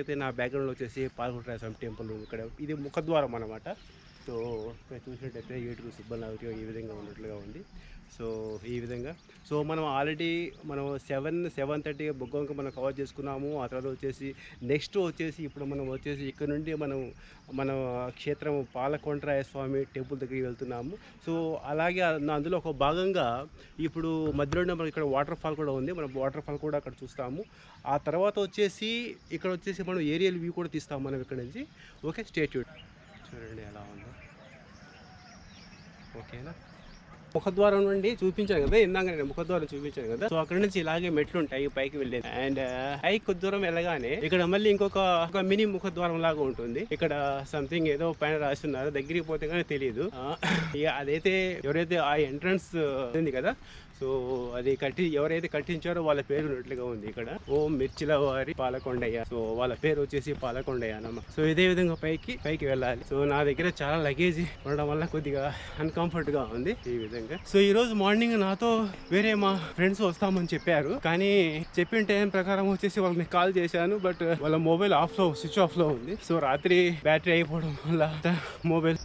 చూసినట్టయితే నా బ్యాక్గ్రౌండ్లో వచ్చేసి పాల్గొండ స్వామి టెంపుల్ ఇక్కడ ఇది ముఖద్వారం అనమాట. సో ఇక్కడ చూసినట్టయితే ఏటుకు సుబ్బలనాథుడిగా ఈ విధంగా ఉన్నట్లుగా ఉంది. సో ఈ విధంగా సో మనం ఆల్రెడీ మనం 7:30 బుగ్గంక మనం కవర్ చేసుకున్నాము. ఆ తర్వాత వచ్చేసి నెక్స్ట్ వచ్చేసి ఇప్పుడు మనం వచ్చేసి ఇక్కడ నుండి మనం మన క్షేత్రం పాలకొండరాయ స్వామి టెంపుల్ దగ్గరికి వెళ్తున్నాము. సో అలాగే అందులో ఒక భాగంగా ఇప్పుడు మధ్యలోనే మనకి ఇక్కడ వాటర్ ఫాల్ కూడా ఉంది. మనం వాటర్ ఫాల్ కూడా అక్కడ చూస్తాము. ఆ తర్వాత వచ్చేసి ఇక్కడ వచ్చేసి మనం ఏరియల్ వ్యూ కూడా తీస్తాము మనం ఇక్కడ నుంచి. Okay, stay tune. చూడండి ఎలా ఉందో. ఓకేనా, ముఖద్వారం నుండి చూపించాను కదా ఇందాక, నేను ముఖద్వారం చూపించాను కదా. సో అక్కడ నుంచి ఇలాగే మెట్లు ఉంటాయి పైకి వెళ్ళేది. అండ్ పైకి కొద్ది దూరం వెళ్ళగానే ఇక్కడ మళ్ళీ ఇంకొక మినీ ముఖద్వారం లాగా ఉంటుంది. ఇక్కడ సంథింగ్ ఏదో పైన రాస్తున్నారు, దగ్గరికి పోతే కానీ తెలియదు. అదైతే ఎవరైతే ఆ ఎంట్రన్స్ ఉంది కదా, సో అది ఎవరైతే కట్టించారో వాళ్ళ పేరు ఉన్నట్లుగా ఉంది ఇక్కడ. ఓం మిర్చిల వారి పాలకొండయ్య. సో వాళ్ళ పేరు వచ్చేసి పాలకొండయ్య అన్నమాట. సో ఇదే విధంగా పైకి వెళ్ళాలి. సో నా దగ్గర చాలా లగేజ్ ఉండడం వల్ల కొద్దిగా అన్కంఫర్ట్ గా ఉంది ఈ విధంగా. సో ఈ రోజు మార్నింగ్ నాతో వేరే మా ఫ్రెండ్స్ వస్తామని చెప్పారు, కానీ చెప్పిన టైం ప్రకారం వచ్చేసి వాళ్ళని కాల్ చేశాను. బట్ వాళ్ళ మొబైల్ స్విచ్ ఆఫ్ లో ఉంది. సో రాత్రి బ్యాటరీ అయిపోవడం వల్ల మొబైల్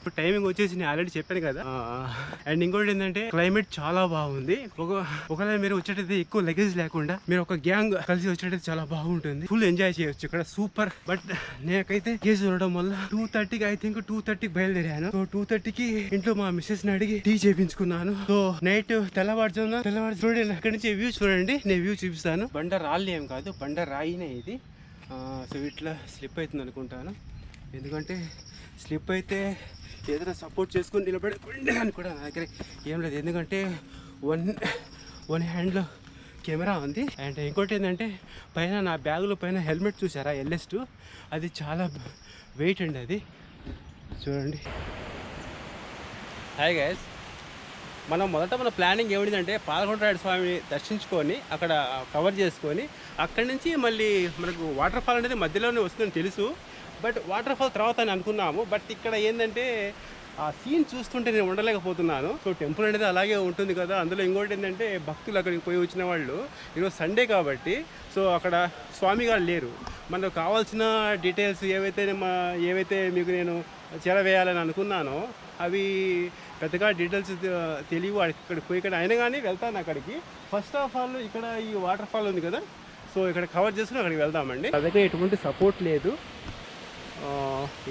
ఇప్పుడు టైమింగ్ వచ్చేసి నేను ఆల్రెడీ చెప్పాను కదా. అండ్ ఇంకోటి ఏంటంటే క్లైమేట్ చాలా బాగుంది. ఒకవేళ మీరు వచ్చేటైతే ఎక్కువ లగేజ్ లేకుండా మీరు ఒక గ్యాంగ్ కలిసి వచ్చేటైతే చాలా బాగుంటుంది. ఫుల్ ఎంజాయ్ చేయొచ్చు ఇక్కడ, సూపర్. బట్ నేనైతే లగేజ్ ఉండడం వల్ల 2:30కి ఐ థింక్ 2:30కి బయలుదేరాను. సో 2:30కి ఇంట్లో మా మిస్సెస్ ని అడిగి టీ చేయించుకున్నాను. సో నైట్ తెల్లవారుజామున చూడండి, ఇక్కడ నుంచి వ్యూ చూడండి, నేను వ్యూ చూపిస్తాను. బండ రాళ్ళు ఏం కాదు, బండ రాయినే ఇది. సో ఇట్లా స్లిప్ అవుతుంది అనుకుంటాను, ఎందుకంటే స్లిప్ అయితే ఏదైనా సపోర్ట్ చేసుకొని నిలబడకుండా అని కూడా నా దగ్గర ఏం లేదు, ఎందుకంటే వన్ హ్యాండ్లో కెమెరా ఉంది. అండ్ ఇంకోటి ఏంటంటే పైన నా బ్యాగులో పైన హెల్మెట్ చూసారా, LS2, అది చాలా వెయిట్ అండి అది. చూడండి. హాయ్ గైస్, మన ప్లానింగ్ ఏమిటంటే పాలకొండరాయుడు స్వామిని దర్శించుకొని అక్కడ కవర్ చేసుకొని అక్కడి నుంచి మళ్ళీ మనకు వాటర్ ఫాల్ అనేది మధ్యలోనే వస్తుందని తెలుసు. బట్ వాటర్ ఫాల్ తర్వాత అని అనుకున్నాము. బట్ ఇక్కడ ఏంటంటే ఆ సీన్ చూస్తుంటే నేను ఉండలేకపోతున్నాను. సో టెంపుల్ అనేది అలాగే ఉంటుంది కదా. అందులో ఇంకోటి ఏంటంటే భక్తులు అక్కడికి పోయి వచ్చిన వాళ్ళు ఈరోజు సండే కాబట్టి సో అక్కడ స్వామి గారు లేరు. మనకు కావాల్సిన డీటెయిల్స్ ఏవైతే మీకు నేను చేరవేయాలని అనుకున్నానో అవి పెద్దగా డీటెయిల్స్ తెలియవు. ఇక్కడికి పోయి ఇక్కడ అయినా కానీ వెళ్తాను అక్కడికి. ఫస్ట్ ఆఫ్ ఆల్ ఇక్కడ ఈ వాటర్ ఫాల్ ఉంది కదా, సో ఇక్కడ కవర్ చేసుకుని అక్కడికి వెళ్దామండి. నా దగ్గర ఎటువంటి సపోర్ట్ లేదు.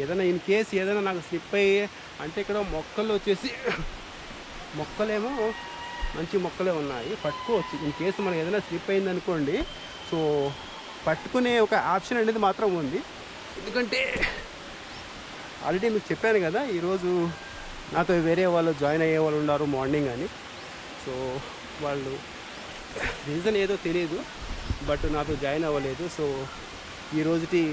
ఏదైనా ఇన్ కేస్ ఏదైనా నాకు స్లిప్ అయ్యి అంటే ఇక్కడ మొక్కలేమో మంచి మొక్కలే ఉన్నాయి, పట్టుకోవచ్చు. ఇన్ కేసు మనకి ఏదైనా స్లిప్ అయింది అనుకోండి, సో పట్టుకునే ఒక ఆప్షన్ అనేది మాత్రం ఉంది. ఎందుకంటే ఆల్రెడీ మీకు చెప్పాను కదా, ఈరోజు నాతో వేరే వాళ్ళు జాయిన్ అయ్యే వాళ్ళు ఉన్నారు మార్నింగ్ అని. సో వాళ్ళు రీజన్ ఏదో తెలియదు, బట్ నాతో జాయిన్ అవ్వలేదు. సో ఈ రోజుకి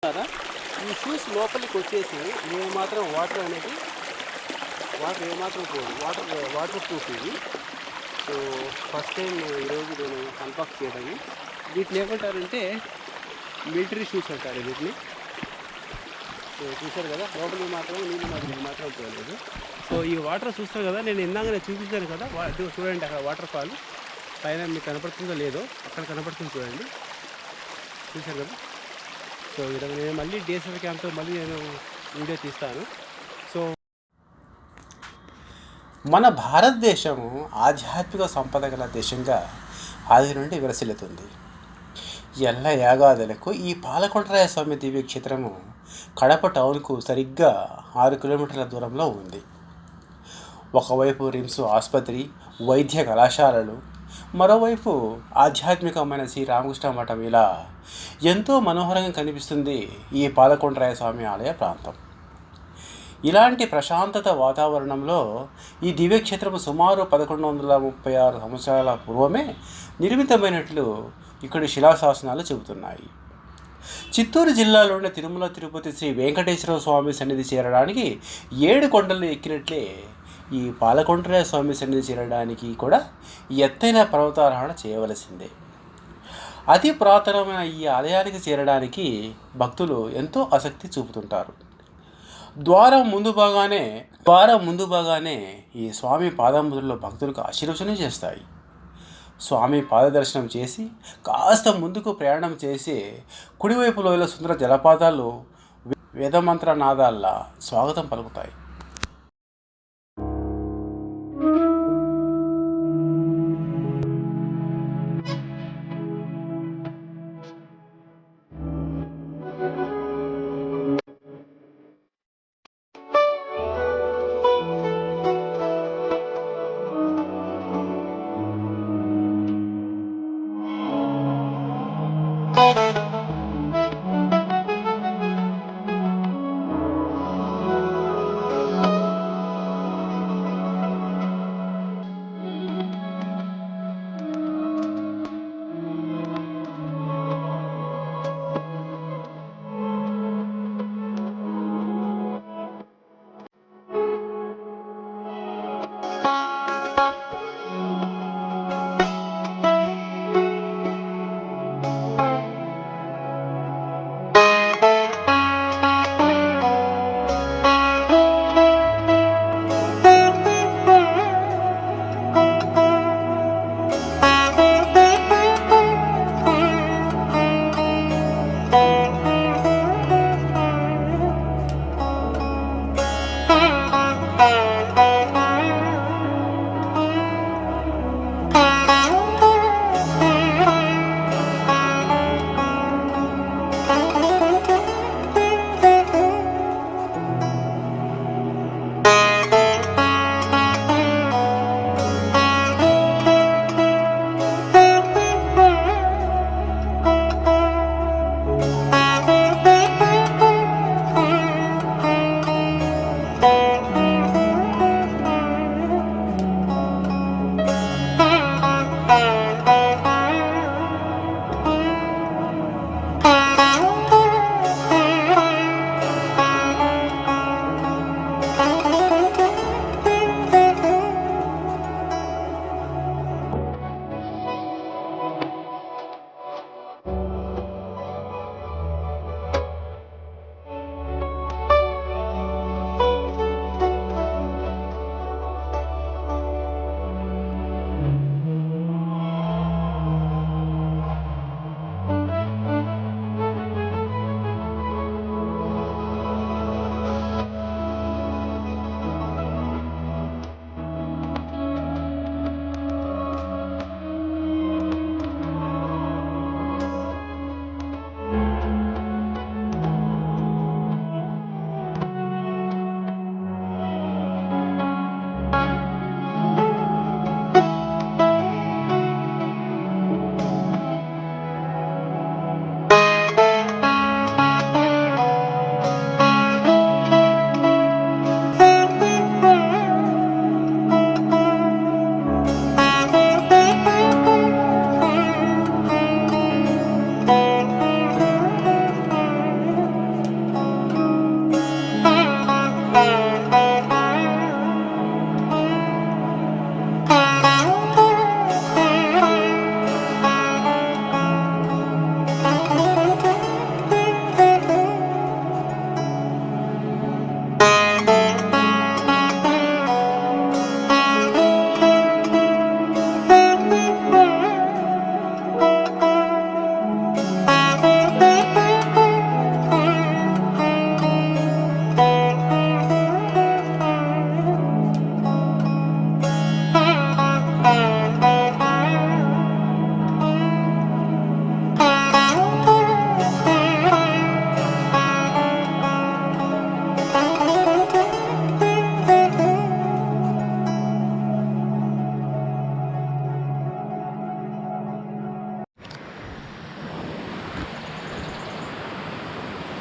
ఈ షూస్ లోపలికి వచ్చేసి ఏమాత్రం వాటర్ ఏమాత్రం పోదు. వాటర్ ప్రూఫ్ ఇది. సో ఫస్ట్ టైం ఈరోజు నేను అన్బాక్స్ చేయడం. వీటిని ఏమంటారంటే మిలిటరీ షూస్ అంటారు వీటిని. సో చూశారు కదా, లోపలికి మాత్రం నీళ్ళు మాత్రం పోలేదు. సో ఈ వాటర్ చూస్తారు కదా, నేను ఇందాక చూపించాను కదా, చూడండి అక్కడ వాటర్ ఫాల్ పైన మీకు కనపడుతుందో లేదో, అక్కడ కనపడుతుంది చూడండి. చూశారు కదా. సో ఈ విధంగా నేను మళ్ళీ డిఎస్ఎల్ క్యామ్తో మళ్ళీ నేను వీడియో తీస్తాను. సో మన భారతదేశము ఆధ్యాత్మిక సంపద గల దేశంగా ఆది నుండి విరసిల్లుతుంది. ఎల్ల యాగాదులకు ఈ పాలకొండరాయ స్వామి దివ్యక్షేత్రము కడప టౌన్కు సరిగ్గా 6 కిలోమీటర్ల దూరంలో ఉంది. ఒకవైపు రిమ్స్ ఆసుపత్రి, వైద్య కళాశాలలు, మరోవైపు ఆధ్యాత్మికమైన శ్రీ రామకృష్ణ మఠం, ఇలా ఎంతో మనోహరంగా కనిపిస్తుంది ఈ పాలకొండరాయ స్వామి ఆలయ ప్రాంతం. ఇలాంటి ప్రశాంతత వాతావరణంలో ఈ దివ్యక్షేత్రం సుమారు 1136 సంవత్సరాల పూర్వమే నిర్మితమైనట్లు ఇక్కడి శిలాశాసనాలు చెబుతున్నాయి. చిత్తూరు జిల్లాలోని తిరుమల తిరుపతి శ్రీ వెంకటేశ్వర స్వామి సన్నిధి చేరడానికి 7 కొండలు ఎక్కినట్లే ఈ పాలకొండరాయ స్వామి సన్నిధి చేరడానికి కూడా ఎత్తైన పర్వతారోహణ చేయవలసిందే. అతి పురాతనమైన ఈ ఆలయానికి చేరడానికి భక్తులు ఎంతో ఆసక్తి చూపుతుంటారు. ద్వారం ముందు భాగానే ఈ స్వామి పాదముద్రలో భక్తులకు ఆశీర్వచనం చేస్తాయి. స్వామి పాదదర్శనం చేసి కాస్త ముందుకు ప్రయాణం చేసి కుడివైపులో సుందర జలపాతాలు వేదమంత్ర నాదాల్లా స్వాగతం పలుకుతాయి.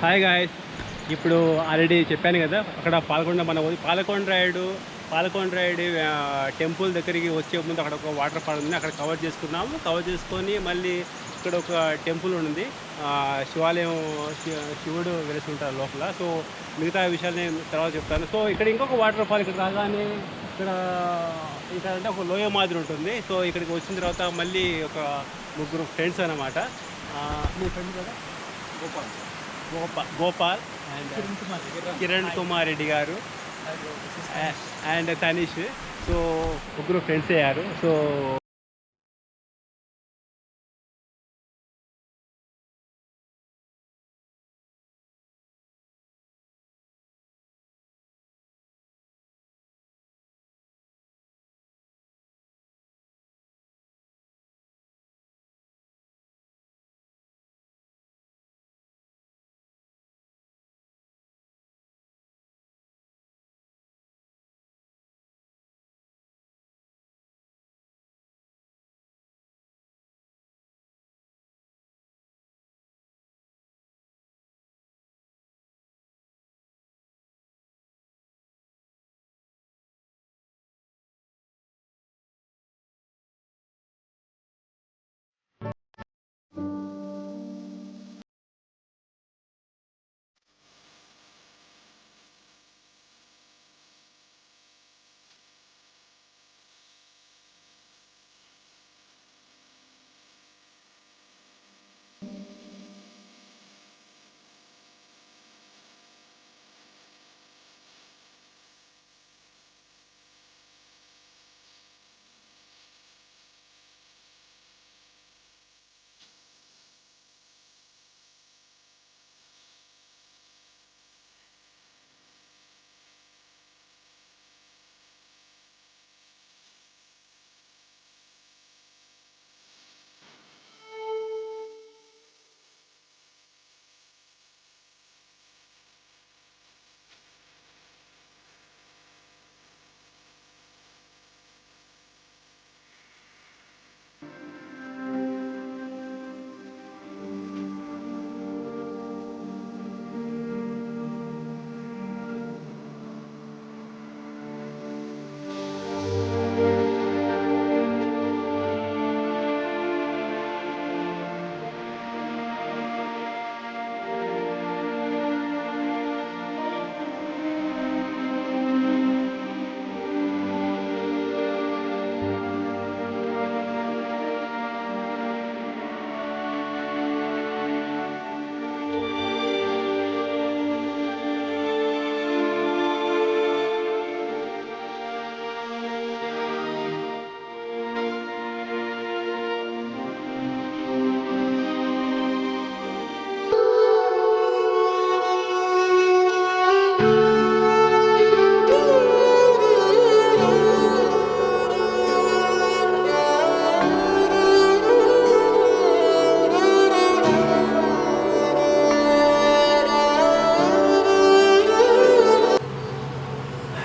హాయ్ గాయ్స్, ఇప్పుడు ఆల్రెడీ చెప్పాను కదా, అక్కడ పాలకొండ రాయుడు టెంపుల్ దగ్గరికి వచ్చే ముందు అక్కడ ఒక వాటర్ ఫాల్ ఉంది. అక్కడ కవర్ చేసుకొని మళ్ళీ ఇక్కడ ఒక టెంపుల్ ఉంది. శివాలయం, శివుడు వెలిసి ఉంటారు లోపల. సో మిగతా విషయాలు నేను తర్వాత చెప్తాను. సో ఇక్కడ ఇంకొక వాటర్ ఫాల్, ఇక్కడ రాగానే ఇక్కడ అంటే ఒక లోయ మాదిరి ఉంటుంది. సో ఇక్కడికి వచ్చిన తర్వాత మళ్ళీ ఒక ముగ్గురు ఫ్రెండ్స్ అన్నమాట. మీ ఫ్రెండ్స్ కదా, గోపాల్ అండ్ కిరణ్ కుమార్ రెడ్డి గారు అండ్ తనీష్. సో ముగ్గురు ఫ్రెండ్స్ అయ్యారు. సో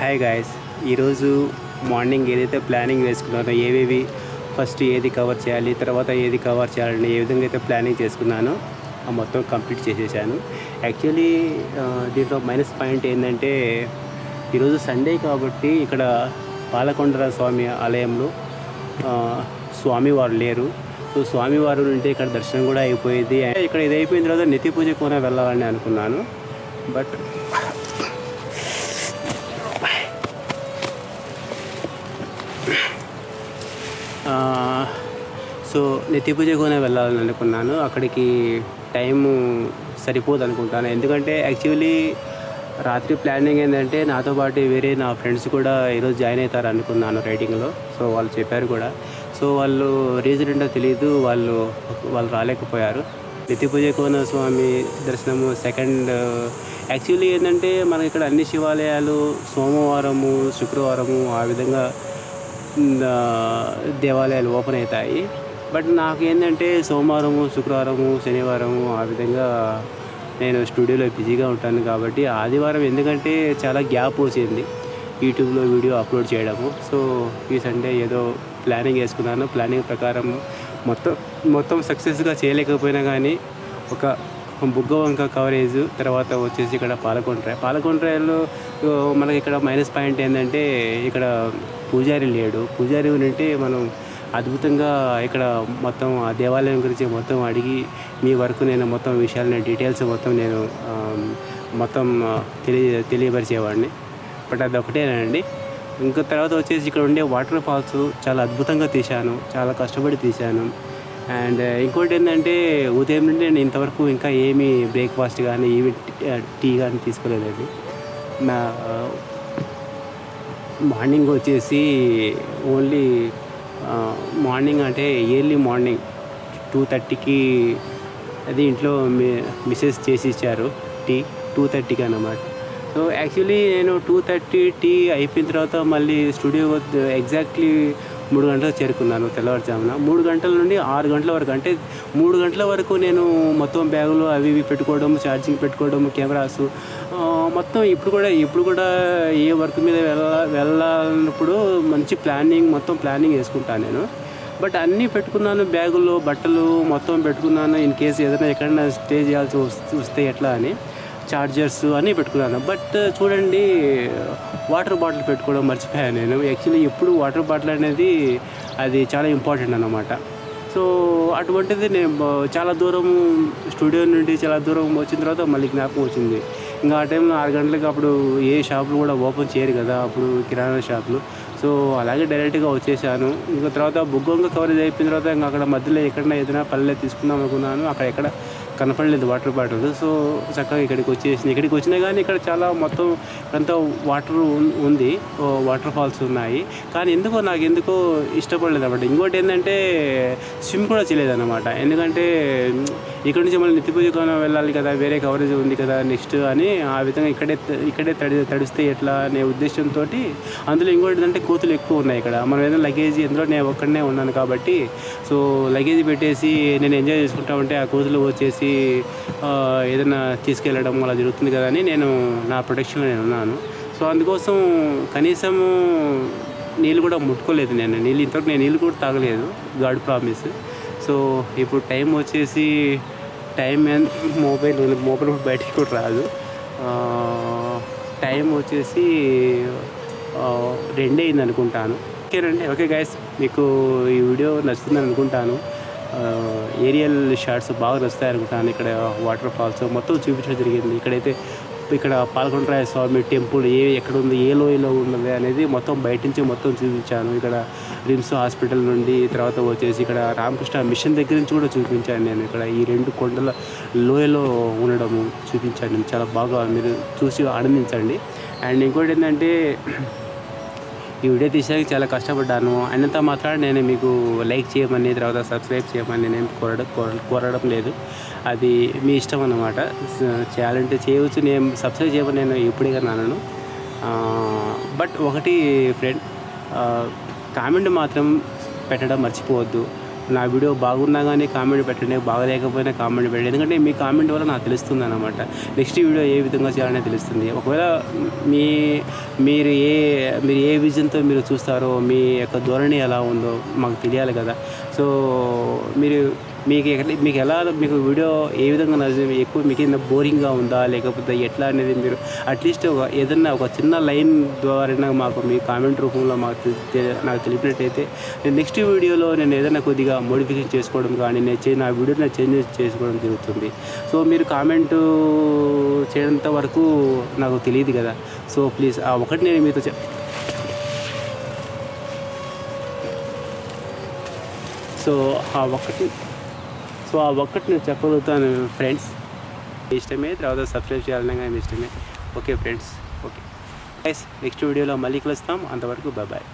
హాయ్ గాయస్, ఈరోజు మార్నింగ్ ఏదైతే ప్లానింగ్ వేసుకున్నానో, ఫస్ట్ ఏది కవర్ చేయాలి, తర్వాత ఏది కవర్ చేయాలని ఏ విధంగా అయితే ప్లానింగ్ చేసుకున్నానో మొత్తం కంప్లీట్ చేసేసాను. యాక్చువల్లీ దీంట్లో మైనస్ పాయింట్ ఏంటంటే, ఈరోజు సండే కాబట్టి ఇక్కడ పాలకొండ స్వామి ఆలయంలో స్వామివారు లేరు. సో స్వామివారు ఉంటే ఇక్కడ దర్శనం కూడా అయిపోయింది. ఇక్కడ ఇది అయిపోయిన తర్వాత నిత్య పూజ కూడా వెళ్ళాలని అనుకున్నాను. బట్ సో నిత్య పూజ కూడా వెళ్ళాలని అనుకున్నాను. అక్కడికి టైము సరిపోదు అనుకుంటాను. ఎందుకంటే యాక్చువల్లీ రాత్రి ప్లానింగ్ ఏంటంటే, నాతో పాటు వేరే నా ఫ్రెండ్స్ కూడా ఈరోజు జాయిన్ అవుతారు అనుకున్నాను రైడింగ్లో. సో వాళ్ళు చెప్పారు కూడా. సో వాళ్ళు రీజన్ ఏంటో తెలియదు, వాళ్ళు రాలేకపోయారు. నిత్య పూజ కోన స్వామి దర్శనము సెకండ్. యాక్చువల్లీ ఏంటంటే, మనకి ఇక్కడ అన్ని శివాలయాలు సోమవారము, శుక్రవారము ఆ విధంగా దేవాలయాలు ఓపెన్ అవుతాయి. బట్ నాకు ఏంటంటే సోమవారము, శుక్రవారము, శనివారము ఆ విధంగా నేను స్టూడియోలో బిజీగా ఉంటాను. కాబట్టి ఆదివారం ఎందుకంటే చాలా గ్యాప్ వచ్చింది యూట్యూబ్లో వీడియో అప్లోడ్ చేయడము. సో ఈ సండే ఏదో ప్లానింగ్ వేసుకున్నాను. ప్లానింగ్ ప్రకారం మొత్తం సక్సెస్గా చేయలేకపోయినా కానీ ఒక బుగ్గ వంక కవరేజ్, తర్వాత వచ్చేసి ఇక్కడ పాలకొండ్రాయలో మనకి ఇక్కడ మైనస్ పాయింట్ ఏంటంటే ఇక్కడ పూజారి లేడు. పూజారి ఉంటే మనం అద్భుతంగా ఇక్కడ మొత్తం ఆ దేవాలయం గురించి మొత్తం అడిగి మీ వరకు నేను మొత్తం విషయాలని డీటెయిల్స్ మొత్తం నేను మొత్తం తెలియపరిచేవాడిని. బట్ అది ఒకటేనండి. ఇంకా తర్వాత వచ్చేసి ఇక్కడ ఉండే వాటర్ ఫాల్స్ చాలా అద్భుతంగా తీశాను, చాలా కష్టపడి తీశాను. అండ్ ఇంకోటి ఏంటంటే ఉదయం నుండి నేను ఇంతవరకు ఇంకా ఏమీ బ్రేక్ఫాస్ట్ కానీ టీ కానీ తీసుకోలేదండి. నా మార్నింగ్ వచ్చేసి ఓన్లీ మార్నింగ్ అంటే ఎర్లీ మార్నింగ్ 2:30కి అది ఇంట్లో మిసెస్ చేసి ఇచ్చారు టీ, 2:30కి అన్నమాట. సో యాక్చువల్లీ నేను 2:30 టీ అయిపోయిన తర్వాత మళ్ళీ స్టూడియో ఎగ్జాక్ట్లీ 3 గంటలకు చేరుకున్నాను తెల్లవారుజామున. 3 గంటల నుండి 6 గంటల వరకు, అంటే 3 గంటల వరకు నేను మొత్తం బ్యాగులు అవి ఇవి పెట్టుకోవడం, ఛార్జింగ్ పెట్టుకోవడం, కెమెరాసు మొత్తం. ఇప్పుడు కూడా ఏ వర్క్ మీద వెళ్ళాలన్నప్పుడు మంచి మొత్తం ప్లానింగ్ వేసుకుంటాను నేను. బట్ అన్నీ పెట్టుకున్నాను, బ్యాగుల్లో బట్టలు మొత్తం పెట్టుకున్నాను. ఇన్ కేసు ఏదైనా ఎక్కడైనా స్టే చేయాల్సి వస్తే ఎట్లా అని చార్జర్స్ అన్నీ పెట్టుకున్నాను. బట్ చూడండి, వాటర్ బాటిల్ పెట్టుకోవడం మర్చిపోయాను నేను. యాక్చువల్లీ ఎప్పుడు వాటర్ బాటిల్ అనేది అది చాలా ఇంపార్టెంట్ అన్నమాట. సో అటువంటిది నేను చాలా దూరం స్టూడియో నుండి చాలా దూరం వచ్చిన తర్వాత మళ్ళీ జ్ఞాపకం వచ్చింది. ఇంకా ఆ టైంలో 6 గంటలకు అప్పుడు ఏ షాపులు కూడా ఓపెన్ చేయరు కదా, అప్పుడు కిరాణా షాపులు. సో అలాగే డైరెక్ట్గా వచ్చేసాను. ఇంకా తర్వాత బుగ్గొంగ కవరేజ్ అయిపోయిన తర్వాత ఇంకా అక్కడ మధ్యలో ఎక్కడైనా ఏదైనా పల్లె తీసుకుందాం అనుకున్నాను. అక్కడ ఎక్కడ కనపడలేదు వాటర్ బాటిల్. సో చక్కగా ఇక్కడికి వచ్చినా కానీ ఇక్కడ చాలా మొత్తం అంతా వాటర్ ఉంది, వాటర్ ఫాల్స్ ఉన్నాయి. కానీ నాకు ఎందుకో ఇష్టపడలేదు అన్నమాట. ఇంకోటి ఏంటంటే స్విమ్ కూడా చేయలేదన్నమాట. ఎందుకంటే ఇక్కడ నుంచి మళ్ళీ నిత్యపూజకం వెళ్ళాలి కదా, వేరే కవరేజ్ ఉంది కదా నెక్స్ట్ అని, ఆ విధంగా ఇక్కడే తడిస్తే ఎట్లా అనే ఉద్దేశంతో. అందులో ఇంకోటి ఏంటంటే కోతులు ఎక్కువ ఉన్నాయి ఇక్కడ. మనం ఏదైనా లగేజ్ ఎందులో నేను ఒక్కడనే ఉన్నాను కాబట్టి, సో లగేజ్ పెట్టేసి నేను ఎంజాయ్ చేసుకుంటా ఉంటే ఆ కోతులు వచ్చేసి ఏదైనా తీసుకెళ్ళడం అలా జరుగుతుంది కదా అని నేను నా ప్రొటెక్షన్లో నేను ఉన్నాను. సో అందుకోసం కనీసము నీళ్ళు కూడా ముట్టుకోలేదు నేను. ఇంతవరకు నేను నీళ్ళు కూడా తాగలేదు, గాడ్ ప్రామిస్. సో ఇప్పుడు టైం వచ్చేసి మొబైల్ కూడా బయటికి కూడా రాదు. టైం వచ్చేసి 2 అయింది అనుకుంటాను. ఓకేనండి. ఓకే గైస్, మీకు ఈ వీడియో నచ్చుతుందని అనుకుంటాను. ఏరియల్ షాట్స్ బాగా నచ్చుతాయి అనుకుంటాను. ఇక్కడ వాటర్ ఫాల్స్ మొత్తం చూపించడం జరిగింది. ఇక్కడ పాలకొండ్రాయ స్వామి టెంపుల్ ఎక్కడ ఉంది, ఏ లోయలో ఉన్నది అనేది మొత్తం బయట నుంచి మొత్తం చూపించాను. ఇక్కడ రిమ్స్ హాస్పిటల్ నుండి, తర్వాత వచ్చేసి ఇక్కడ రామకృష్ణ మిషన్ దగ్గర నుంచి కూడా చూపించాను నేను. ఇక్కడ ఈ 2 కొండల లోయలో ఉండడము చూపించాను నేను. చాలా బాగా మీరు చూసి ఆనందించండి. అండ్ ఇంకోటి ఏంటంటే ఈ వీడియో తీసాక చాలా కష్టపడ్డాను. అయినంత మాత్రం నేను మీకు లైక్ చేయమని, తర్వాత సబ్స్క్రైబ్ చేయమని నేనేం కోరడం లేదు. అది మీ ఇష్టం అన్నమాట. చేయాలంటే చేయవచ్చు. నేను సబ్స్క్రైబ్ చేయమని నేను ఎప్పుడే అన్నాను. బట్ ఒకటి ఫ్రెండ్, కామెంట్ మాత్రం పెట్టడం మర్చిపోవద్దు. నా వీడియో బాగున్నా కానీ కామెంట్ పెట్టండి, బాగలేకపోయినా కామెంట్ పెట్టండి. ఎందుకంటే మీ కామెంట్ వల్ల నాకు తెలుస్తుంది అన్నమాట. నెక్స్ట్ వీడియో ఏ విధంగా చేయాలనే తెలుస్తుంది. ఒకవేళ మీరు ఏ విజన్తో మీరు చూస్తారో, మీ యొక్క ధోరణి ఎలా ఉందో మాకు తెలియాలి కదా. సో మీకు వీడియో ఏ విధంగా నచ్చింది, ఎక్కువ మీకు ఏదైనా బోరింగ్గా ఉందా లేకపోతే ఎట్లా అనేది మీరు అట్లీస్ట్ ఏదన్నా ఒక చిన్న లైన్ ద్వారా మాకు మీ కామెంట్ రూపంలో నాకు తెలిపినట్టయితే నేను నెక్స్ట్ వీడియోలో నేను ఏదైనా కొద్దిగా మోడిఫికేషన్ చేసుకోవడం కానీ నా వీడియోని చేంజ్ చేసుకోవడం జరుగుతుంది. సో మీరు కామెంట్ చేయడంత వరకు నాకు తెలియదు కదా. సో ప్లీజ్ ఆ ఒకటి నేను మీతో ఆ ఒక్కటి నేను చెప్పగలుగుతాను ఫ్రెండ్స్. ఇష్టమే, తర్వాత సబ్స్క్రైబ్ చేయాలన్నా కానీ ఇష్టమే. Okay friends, okay guys, next వీడియోలో మళ్ళీ కలుస్తాం. అంతవరకు బాయ్.